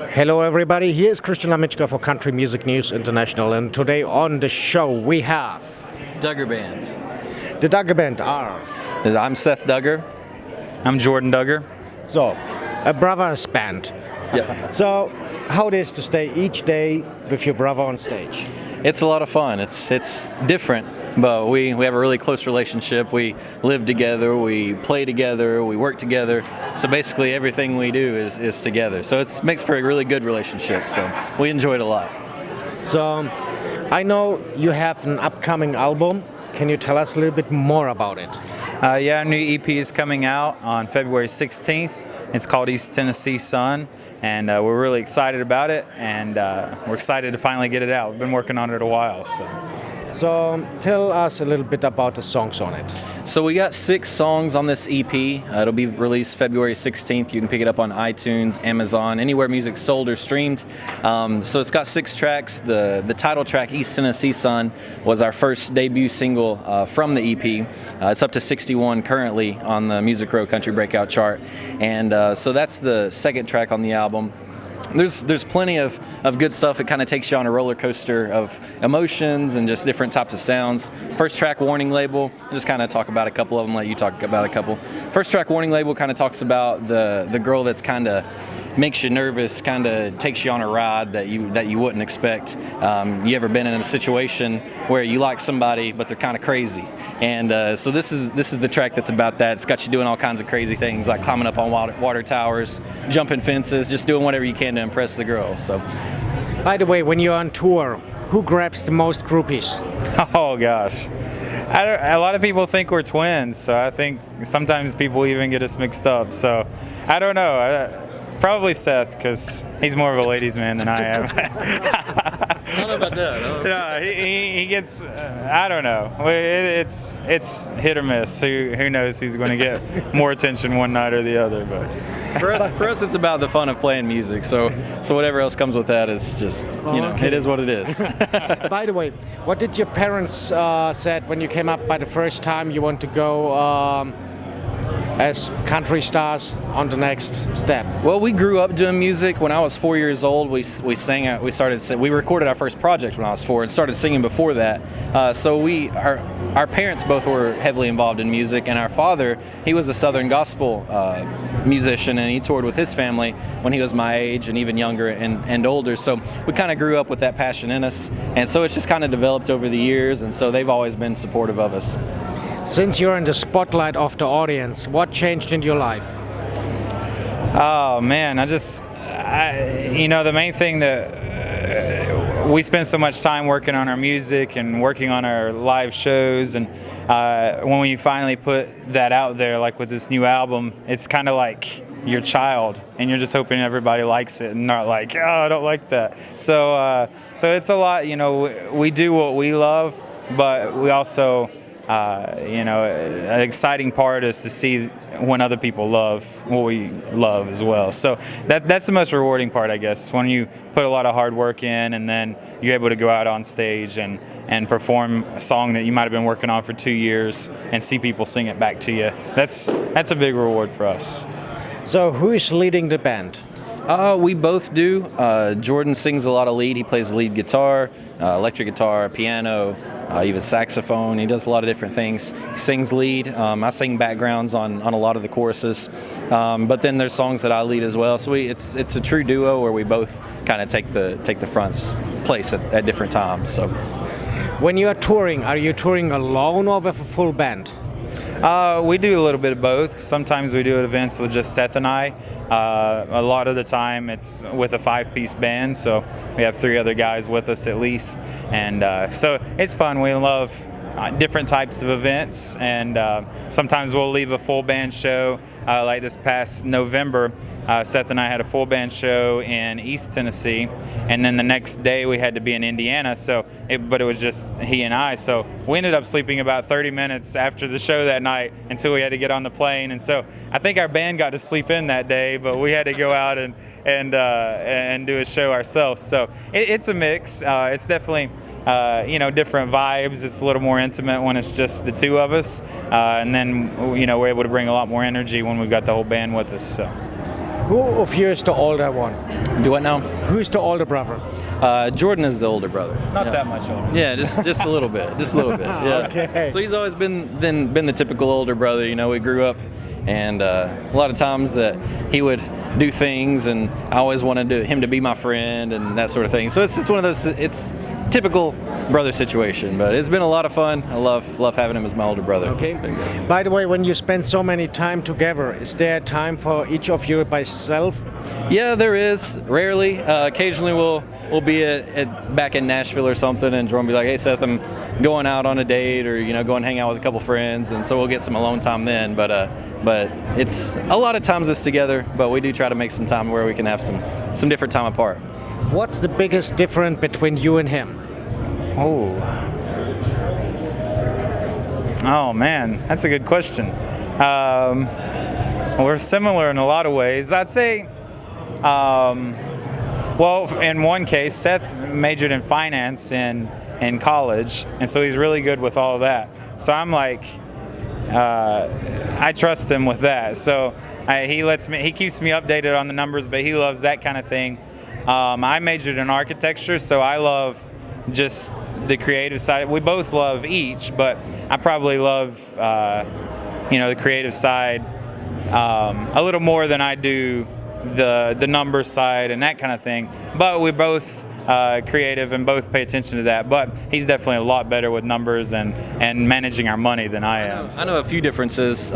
Hello everybody, here's Christian Lamitschka for Country Music News International, and today on the show we have Duggar Bands. the Duggar Band are I'm Seth Duggar. I'm Jordan Duggar. so a brothers band. Yeah. So how it is to stay each day with your brother on stage? It's a lot of fun. It's different, but we have a really close relationship. We live together, we play together, we work together. So basically everything we do is together. So it makes for a really good relationship. So we enjoy it a lot. So I know you have an upcoming album. Can you tell us a little bit more about it? Our new EP is coming out on February 16th. It's called East Tennessee Sun, and we're really excited about it, and we're excited to finally get it out. We've been working on it a while. So tell us a little bit about the songs on it. So we got 6 songs on this EP. It'll be released February 16th. You can pick it up on iTunes, Amazon, anywhere music's sold or streamed. So it's got 6 tracks. The title track, East Tennessee Sun, was our first debut single from the EP. It's up to 61 currently on the Music Row Country Breakout chart. And so that's the second track on the album. There's plenty of good stuff. It kind of takes you on a roller coaster of emotions and just different types of sounds. First track, Warning Label, I'll just kind of talk about a couple of them, let you talk about a couple. First track, Warning Label, kind of talks about the girl that's kind of makes you nervous, kind of takes you on a ride that you wouldn't expect. You ever been in a situation where you like somebody but they're kind of crazy? And so this is the track that's about that. It's got you doing all kinds of crazy things like climbing up on water towers, jumping fences, just doing whatever you can to impress the girl. So, By the way, when you're on tour, who grabs the most groupies? Oh gosh, a lot of people think we're twins, so I think sometimes people even get us mixed up. So I don't know. Probably Seth, because he's more of a ladies' man than I am. I don't know about that. No, he gets. I don't know. It's hit or miss. Who knows who's going to get more attention one night or the other? But For us, it's about the fun of playing music. So whatever else comes with that is just Okay. it is what it is. By the way, what did your parents said when you came up by the first time you want to go as country stars on the next step? Well, we grew up doing music. When I was 4 years old, we sang. We recorded our first project when I was 4 and started singing before that. So our parents both were heavily involved in music, and our father, he was a Southern gospel musician, and he toured with his family when he was my age and even younger and older. So we kind of grew up with that passion in us, and so it's just kind of developed over the years, and so they've always been supportive of us. Since you're in the spotlight of the audience, what changed in your life? oh man, the main thing that we spend so much time working on our music and working on our live shows, and when we finally put that out there, like with this new album, it's kind of like your child, and you're just hoping everybody likes it and not like, oh, I don't like that. So it's a lot. We do what we love, but we also an exciting part is to see when other people love what we love as well. So that's the most rewarding part, I guess, when you put a lot of hard work in and then you're able to go out on stage and perform a song that you might have been working on for 2 years and see people sing it back to you. That's a big reward for us. So who is leading the band? We both do. Jordan sings a lot of lead. He plays lead guitar, electric guitar, piano, even saxophone. He does a lot of different things. He sings lead. I sing backgrounds on a lot of the choruses. But then there's songs that I lead as well. So it's a true duo where we both kind of take the front place at different times. So When you are you touring alone or with a full band? We do a little bit of both. Sometimes we do events with just Seth and I. A lot of the time it's with a 5-piece band, so we have 3 other guys with us at least. And so it's fun. We love different types of events, and sometimes we'll leave a full band show. Like this past November, Seth and I had a full band show in East Tennessee, and then the next day we had to be in Indiana. But it was just he and I. So we ended up sleeping about 30 minutes after the show that night until we had to get on the plane. And so I think our band got to sleep in that day, but we had to go out and do a show ourselves. So it's a mix. It's definitely different vibes. It's a little more intimate when it's just the 2 of us, and then we're able to bring a lot more energy when we've got the whole band with us. So. Who of you is the older one? Do what now? Who's the older brother? Jordan is the older brother. Not that much older. Yeah, just a little bit, just a little bit. Yeah. Okay. So he's always been the typical older brother. You know, we grew up, and a lot of times that he would do things, and I always wanted him to be my friend and that sort of thing. So it's just one of those. It's typical brother situation, but it's been a lot of fun. I love having him as my older brother. Okay. By the way, when you spend so many time together, is there time for each of you by yourself? Yeah, there is. Rarely. Occasionally we'll be back in Nashville or something, and Jerome will be like, "Hey Seth, I'm going out on a date, or going to hang out with a couple friends," and so we'll get some alone time then. But it's a lot of times it's together, but we do try to make some time where we can have some different time apart. What's the biggest difference between you and him? Oh man, that's a good question. We're similar in a lot of ways. I'd say, well, in one case, Seth majored in finance in college, and so he's really good with all of that. So I'm like, I trust him with that. So he keeps me updated on the numbers, but he loves that kind of thing. I majored in architecture, so I love just the creative side. We both love each, but I probably love the creative side a little more than I do the number side and that kind of thing. But we both creative and both pay attention to that. But he's definitely a lot better with numbers and managing our money than I am. I know a few differences.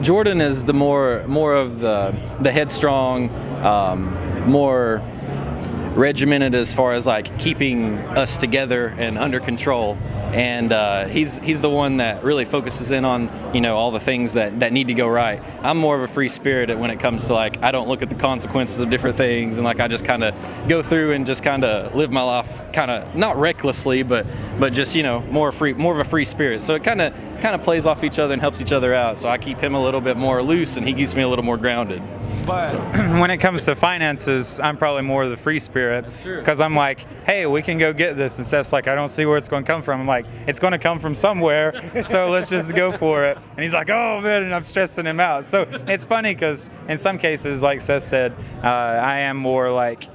Jordan is the more of the headstrong, more regimented as far as like keeping us together and under control, and he's the one that really focuses in on all the things that need to go right. I'm more of a free spirit when it comes to like I don't look at the consequences of different things, and like I just kind of go through and just kind of live my life kind of not recklessly, but just more of a free spirit. So it kind of plays off each other and helps each other out. So I keep him a little bit more loose, and he keeps me a little more grounded. But when it comes to finances, I'm probably more of the free spirit, because I'm like, hey, we can go get this, and Seth's like, I don't see where it's going to come from. I'm like, it's going to come from somewhere, so let's just go for it. And he's like, oh man, and I'm stressing him out. So it's funny because in some cases, like Seth said, I am more like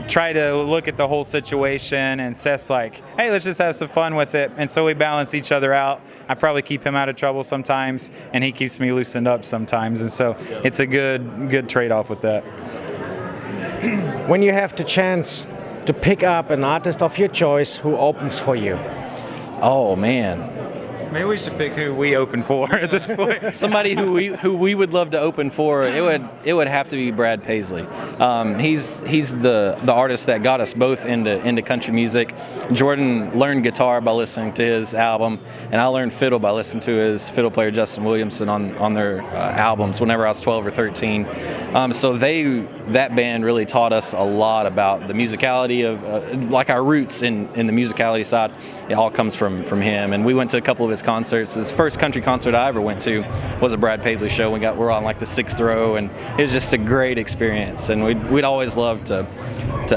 try to look at the whole situation, and Seth's like, hey, let's just have some fun with it. And so we balance each other out. I probably keep him out of trouble sometimes, and he keeps me loosened up sometimes. And so it's a good trade-off with that. When you have the chance to pick up an artist of your choice, who opens for you? Oh man. Maybe we should pick who we open for at this point. Somebody who we would love to open for. It would have to be Brad Paisley. He's the artist that got us both into country music. Jordan learned guitar by listening to his album, and I learned fiddle by listening to his fiddle player Justin Williamson on their albums whenever I was 12 or 13. So that band really taught us a lot about the musicality of like our roots in the musicality side. It all comes from him, and we went to a couple of his concerts. His first country concert I ever went to was a Brad Paisley show. We're on like the 6th row, and it was just a great experience, and we'd always love to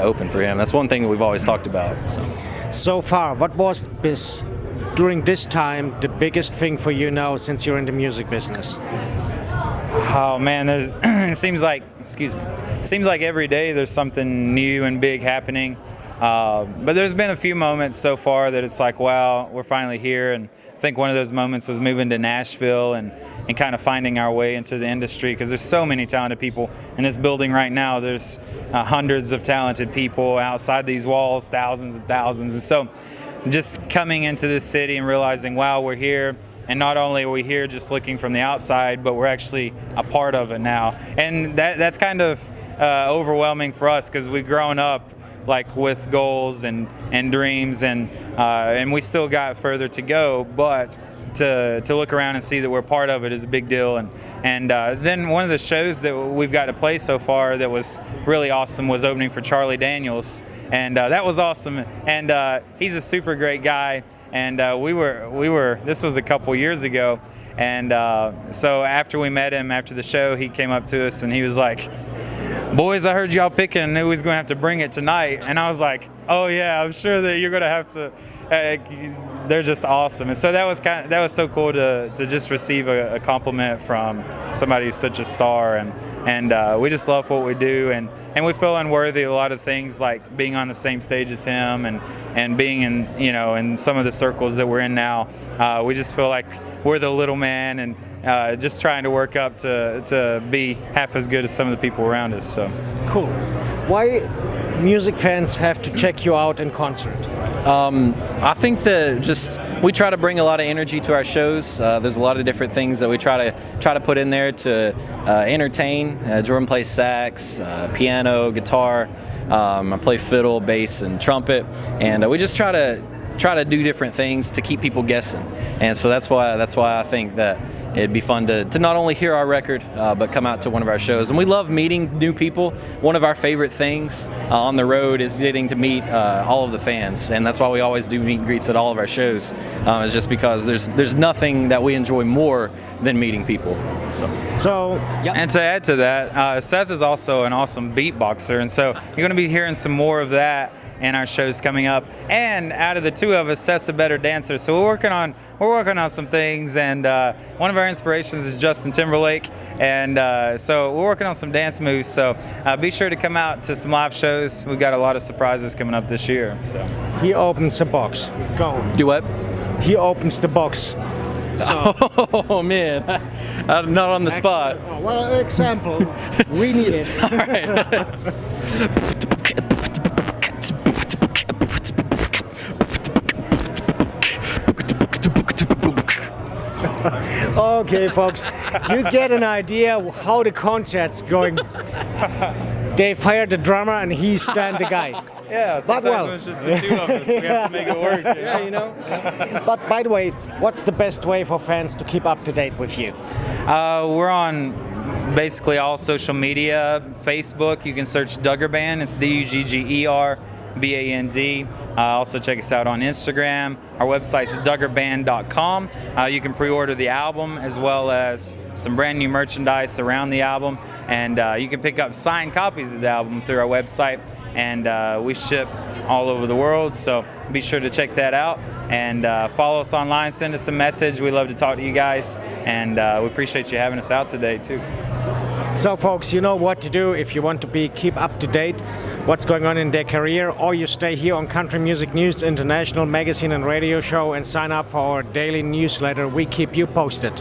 open for him. That's one thing that we've always talked about. So far, what was during this time the biggest thing for you now since you're in the music business? Oh man, it seems like every day there's something new and big happening. But there's been a few moments so far that it's like, wow, we're finally here. And I think one of those moments was moving to Nashville and kind of finding our way into the industry, because there's so many talented people in this building right now. There's hundreds of talented people outside these walls, thousands and thousands. And so just coming into this city and realizing, wow, we're here. And not only are we here just looking from the outside, but we're actually a part of it now. And that's kind of overwhelming for us, because we've grown up like with goals and dreams, and we still got further to go, but to look around and see that we're part of it is a big deal. And then one of the shows that we've got to play so far that was really awesome was opening for Charlie Daniels, and that was awesome. And he's a super great guy, and we were this was a couple years ago, and so after we met him after the show, he came up to us and he was like, boys, I heard y'all picking and knew we was going to have to bring it tonight. And I was like, oh yeah, I'm sure that you're going to have to. They're just awesome. And so that was so cool to just receive a compliment from somebody who's such a star. And we just love what we do. And we feel unworthy of a lot of things, like being on the same stage as him and being in some of the circles that we're in now. We just feel like we're the little man and just trying to work up to be half as good as some of the people around us. So Cool. Why music fans have to check you out in concert? I think that we try to bring a lot of energy to our shows. There's a lot of different things that we try to put in there to entertain. Jordan plays sax, piano, guitar. I play fiddle, bass, and trumpet, and we just try to do different things to keep people guessing. And so that's why I think that it'd be fun to not only hear our record, but come out to one of our shows. And we love meeting new people. One of our favorite things on the road is getting to meet all of the fans. And that's why we always do meet and greets at all of our shows. It's just because there's nothing that we enjoy more than meeting people. So yeah. And to add to that, Seth is also an awesome beatboxer. And so you're going to be hearing some more of that in our shows coming up. And out of the two of us, Seth's a better dancer. So we're working on some things, and one of our inspirations is Justin Timberlake, and so we're working on some dance moves. So be sure to come out to some live shows. We've got a lot of surprises coming up this year. So He opens the box. Go. do what? He opens the box. Oh man, I'm not on the spot. Well, example. We need it. All right. Okay, folks, you get an idea how the concert's going. They fired the drummer and he's stand the guy. yeah, sometimes well. when it's just the two of us, we have to make it work. Yeah, you know. But by the way, what's the best way for fans to keep up to date with you? We're on basically all social media. Facebook, you can search Duggar Band. It's DUGGER BAND. Also check us out on Instagram. Our website's duggarband.com. You can pre-order the album as well as some brand new merchandise around the album, and you can pick up signed copies of the album through our website, and we ship all over the world, so be sure to check that out, and follow us online, send us a message. We love to talk to you guys, and we appreciate you having us out today too. So folks, you know what to do if you want to keep up to date what's going on in their career, or you stay here on Country Music News International magazine and radio show and sign up for our daily newsletter. We keep you posted.